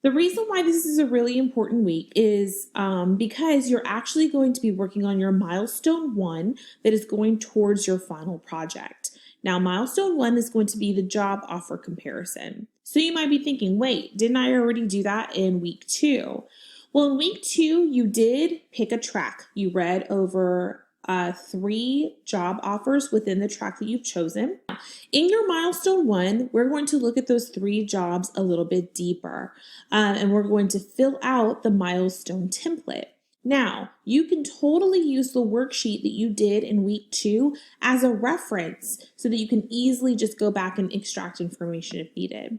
The reason why this is a really important week is because you're actually going to be working on your milestone one that is going towards your final project. Now, milestone one is going to be the job offer comparison. So you might be thinking, wait, didn't I already do that in week two? Well, in week two, you did pick a track. You read over three job offers within the track that you've chosen. In your milestone one, we're going to look at those three jobs a little bit deeper, and we're going to fill out the milestone template. Now, you can totally use the worksheet that you did in week two as a reference so that you can easily just go back and extract information if needed.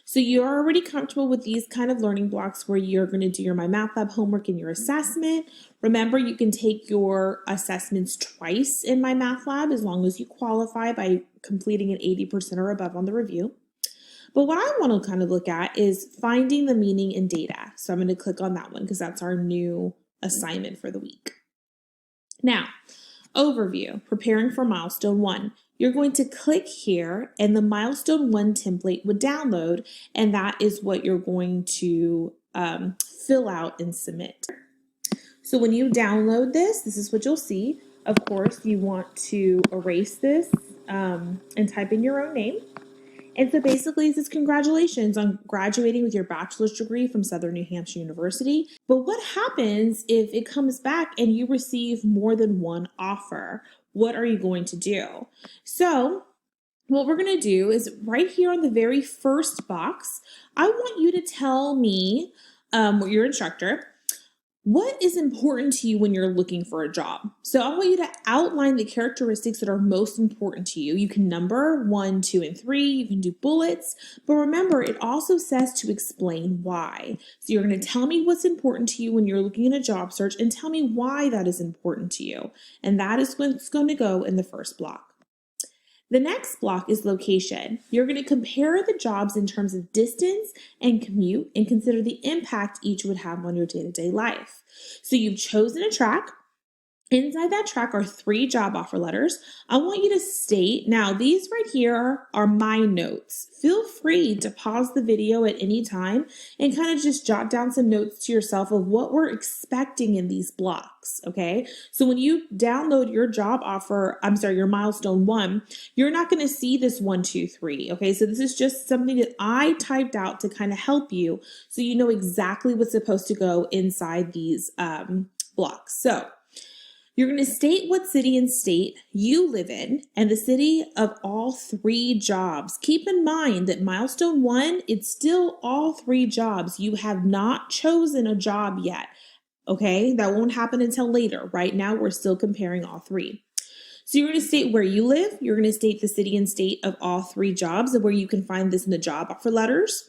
So you're already comfortable with these kind of learning blocks where you're going to do your My Math Lab homework and your assessment. Remember, you can take your assessments twice in My Math Lab as long as you qualify by completing an 80% or above on the review. But what I want to kind of look at is finding the meaning in data. So I'm going to click on that one because that's our new assignment for the week. Now, overview, preparing for milestone one. You're going to click here and the milestone one template would download, and that is what you're going to fill out and submit. So when you download this is what you'll see. Of course, you want to erase this and type in your own name. And so basically it says congratulations on graduating with your bachelor's degree from Southern New Hampshire University. But what happens if it comes back and you receive more than one offer? What are you going to do? So what we're going to do is right here on the very first box, I want you to tell me, your instructor, what is important to you when you're looking for a job? So I want you to outline the characteristics that are most important to you. You can number 1, 2, and 3. You can do bullets. But remember, it also says to explain why. So you're going to tell me what's important to you when you're looking at a job search and tell me why that is important to you. And that is what's going to go in the first block. The next block is location. You're going to compare the jobs in terms of distance and commute and consider the impact each would have on your day-to-day life. So you've chosen a track. Inside that track are 3 job offer letters. I want you to state, now these right here are my notes. Feel free to pause the video at any time and kind of just jot down some notes to yourself of what we're expecting in these blocks, okay? So when you download your job offer, your milestone one, you're not gonna see this 1, 2, 3, okay? So this is just something that I typed out to kind of help you so you know exactly what's supposed to go inside these blocks. So you're going to state what city and state you live in and the city of all 3 jobs. Keep in mind that milestone 1, it's still all 3 jobs. You have not chosen a job yet, okay? That won't happen until later. Right now, we're still comparing all 3. So you're going to state where you live. You're going to state the city and state of all 3 jobs and where you can find this in the job offer letters.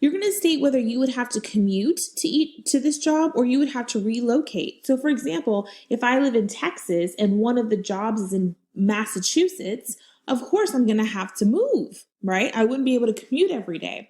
You're going to state whether you would have to commute to this job or you would have to relocate. So for example, if I live in Texas and one of the jobs is in Massachusetts, of course I'm going to have to move, right? I wouldn't be able to commute every day.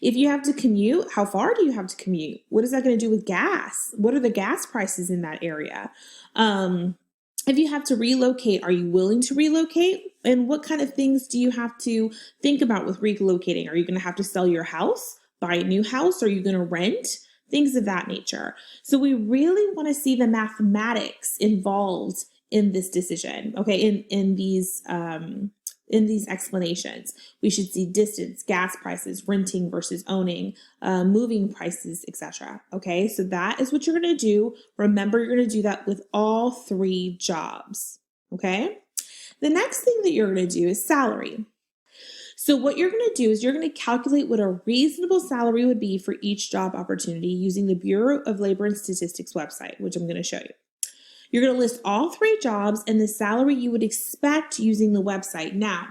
If you have to commute, how far do you have to commute? What is that going to do with gas? What are the gas prices in that area? If you have to relocate, are you willing to relocate? And what kind of things do you have to think about with relocating? Are you going to have to sell your house, buy a new house? Are you going to rent? Things of that nature. So we really want to see the mathematics involved in this decision, okay, in these explanations. We should see distance, gas prices, renting versus owning, moving prices, etc. Okay, so that is what you're going to do. Remember, you're going to do that with all 3 jobs. Okay, the next thing that you're going to do is salary. So what you're going to do is you're going to calculate what a reasonable salary would be for each job opportunity using the Bureau of Labor and Statistics website, which I'm going to show you. You're going to list all 3 jobs and the salary you would expect using the website. Now,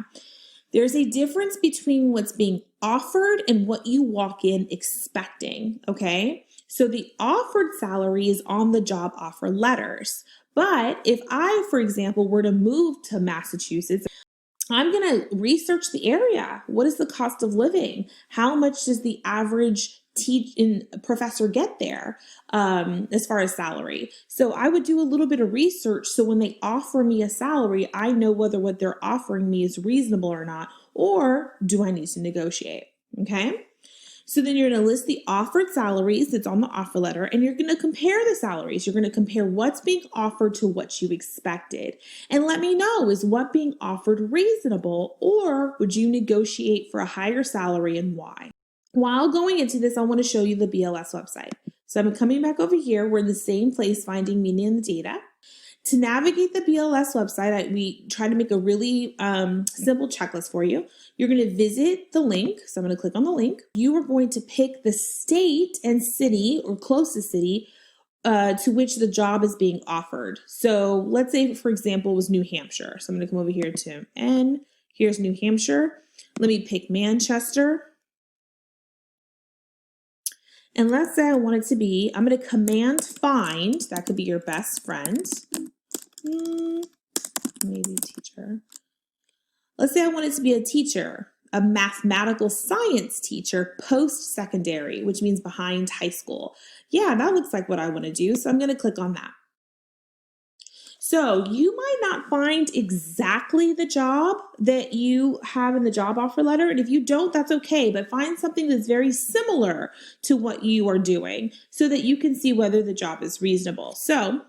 there's a difference between what's being offered and what you walk in expecting, okay? So the offered salary is on the job offer letters. But if I, for example, were to move to Massachusetts, I'm going to research the area. What is the cost of living? How much does the average professor get there as far as salary? So I would do a little bit of research so when they offer me a salary, I know whether what they're offering me is reasonable or not, or do I need to negotiate? Okay. So then you're going to list the offered salaries that's on the offer letter, and you're going to compare the salaries. You're going to compare what's being offered to what you expected. And let me know, is what being offered reasonable, or would you negotiate for a higher salary and why? While going into this, I want to show you the BLS website. So I'm coming back over here. We're in the same place, finding meaning in the data. To navigate the BLS website, we try to make a really simple checklist for you. You're going to visit the link. So I'm going to click on the link. You are going to pick the state and city or closest city to which the job is being offered. So let's say, for example, it was New Hampshire. So I'm going to come over here to N. Here's New Hampshire. Let me pick Manchester. And let's say I want it to be, I'm going to command find. That could be your best friend. Maybe teacher. Let's say I want it to be a teacher, a mathematical science teacher post-secondary, which means behind high school. Yeah, that looks like what I want to do. So I'm going to click on that. So you might not find exactly the job that you have in the job offer letter. And if you don't, that's okay. But find something that's very similar to what you are doing so that you can see whether the job is reasonable. So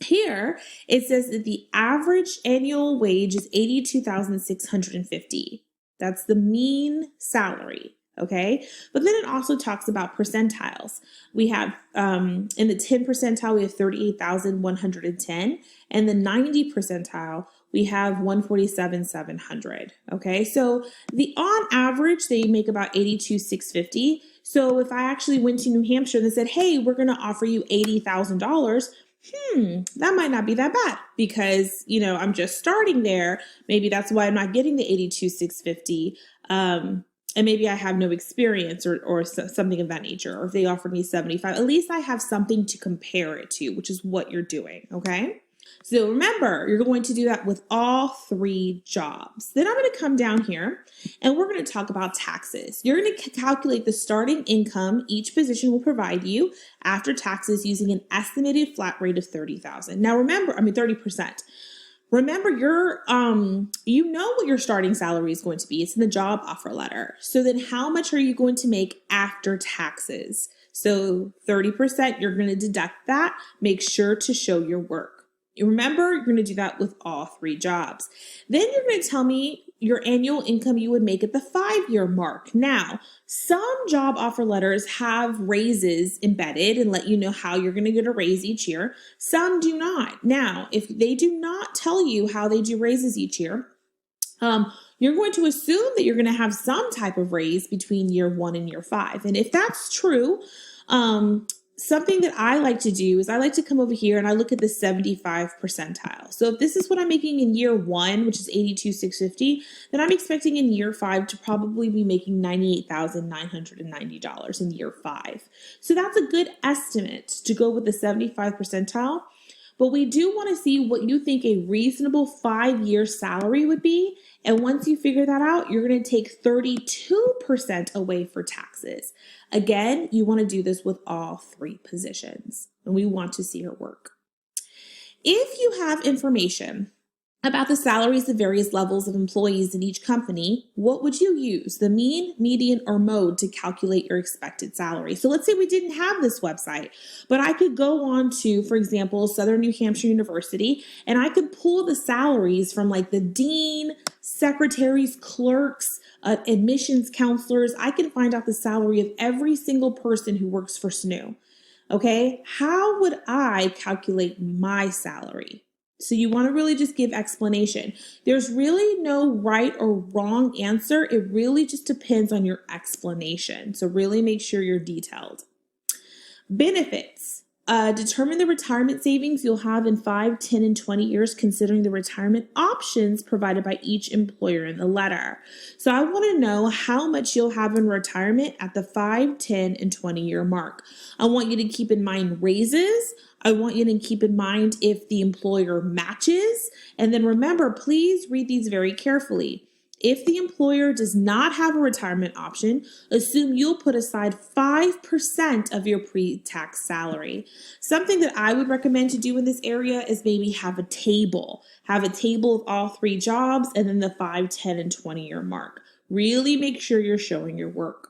here it says that the average annual wage is $82,650. That's the mean salary. Okay. But then it also talks about percentiles. We have, in the 10 percentile, we have 38,110, and the 90 percentile, we have 147,700. Okay. So on average, they make about 82,650. So if I actually went to New Hampshire and said, hey, we're going to offer you $80,000, that might not be that bad because, I'm just starting there. Maybe that's why I'm not getting the 82,650. And maybe I have no experience or something of that nature. Or if they offered me 75, at least I have something to compare it to, which is what you're doing. Okay. So remember, you're going to do that with all 3 jobs. Then I'm going to come down here and we're going to talk about taxes. You're going to calculate the starting income each position will provide you after taxes using an estimated flat rate of $30,000. Now remember, 30%. Remember, you know what your starting salary is going to be. It's in the job offer letter. So then how much are you going to make after taxes? So 30%, you're going to deduct that. Make sure to show your work. Remember, you're going to do that with all 3 jobs. Then you're going to tell me your annual income you would make at the 5-year mark. Now, some job offer letters have raises embedded and let you know how you're going to get a raise each year. Some do not. Now, if they do not tell you how they do raises each year, you're going to assume that you're going to have some type of raise between year 1 and year 5. And if that's true, something that I like to do is I like to come over here and I look at the 75 percentile. So if this is what I'm making in year 1, which is 82,650, then I'm expecting in year 5 to probably be making $98,990 in year 5. So that's a good estimate to go with the 75 percentile. But we do want to see what you think a reasonable 5-year salary would be. And once you figure that out, you're going to take 32% away for taxes. Again, you want to do this with all 3 positions, and we want to see your work. If you have information about the salaries of various levels of employees in each company, what would you use, the mean, median, or mode to calculate your expected salary? So let's say we didn't have this website, but I could go on to, for example, Southern New Hampshire University, and I could pull the salaries from like the dean, secretaries, clerks, admissions counselors. I can find out the salary of every single person who works for SNU. Okay, how would I calculate my salary? So you want to really just give explanation. There's really no right or wrong answer. It really just depends on your explanation. So really make sure you're detailed. Benefits. Determine the retirement savings you'll have in 5, 10, and 20 years, considering the retirement options provided by each employer in the letter. So I want to know how much you'll have in retirement at the 5, 10, and 20-year mark. I want you to keep in mind raises. I want you to keep in mind if the employer matches. And then remember, please read these very carefully. If the employer does not have a retirement option, assume you'll put aside 5% of your pre-tax salary. Something that I would recommend to do in this area is maybe have a table. Have a table of all 3 jobs and then the 5, 10, and 20-year mark. Really make sure you're showing your work.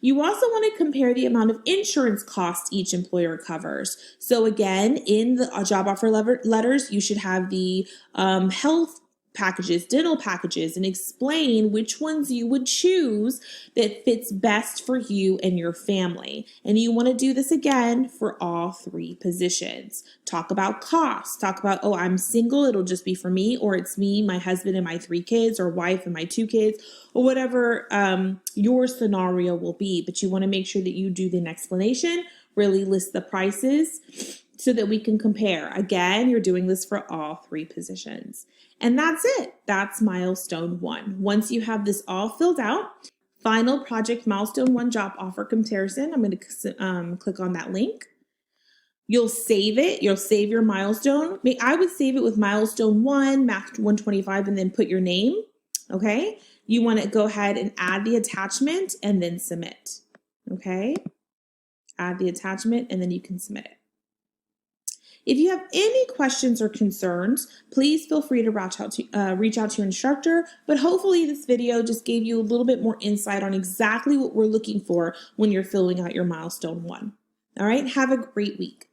You also want to compare the amount of insurance costs each employer covers. So again, in the job offer letters, you should have the health packages, dental packages, and explain which ones you would choose that fits best for you and your family. And you want to do this again for all 3 positions. Talk about costs. Talk about, oh, I'm single, it'll just be for me, or it's me, my husband, and my 3 kids, or wife and my 2 kids, or whatever your scenario will be. But you want to make sure that you do an explanation, really list the prices so that we can compare. Again, you're doing this for all 3 positions. And that's it. That's milestone 1. Once you have this all filled out, final project milestone 1 job offer comparison. I'm going to click on that link. You'll save it. You'll save your milestone. I would save it with milestone 1, MATH125, and then put your name. Okay. You want to go ahead and add the attachment and then submit. Okay. Add the attachment and then you can submit it. If you have any questions or concerns, please feel free to reach out to your instructor, but hopefully this video just gave you a little bit more insight on exactly what we're looking for when you're filling out your milestone 1. All right, have a great week.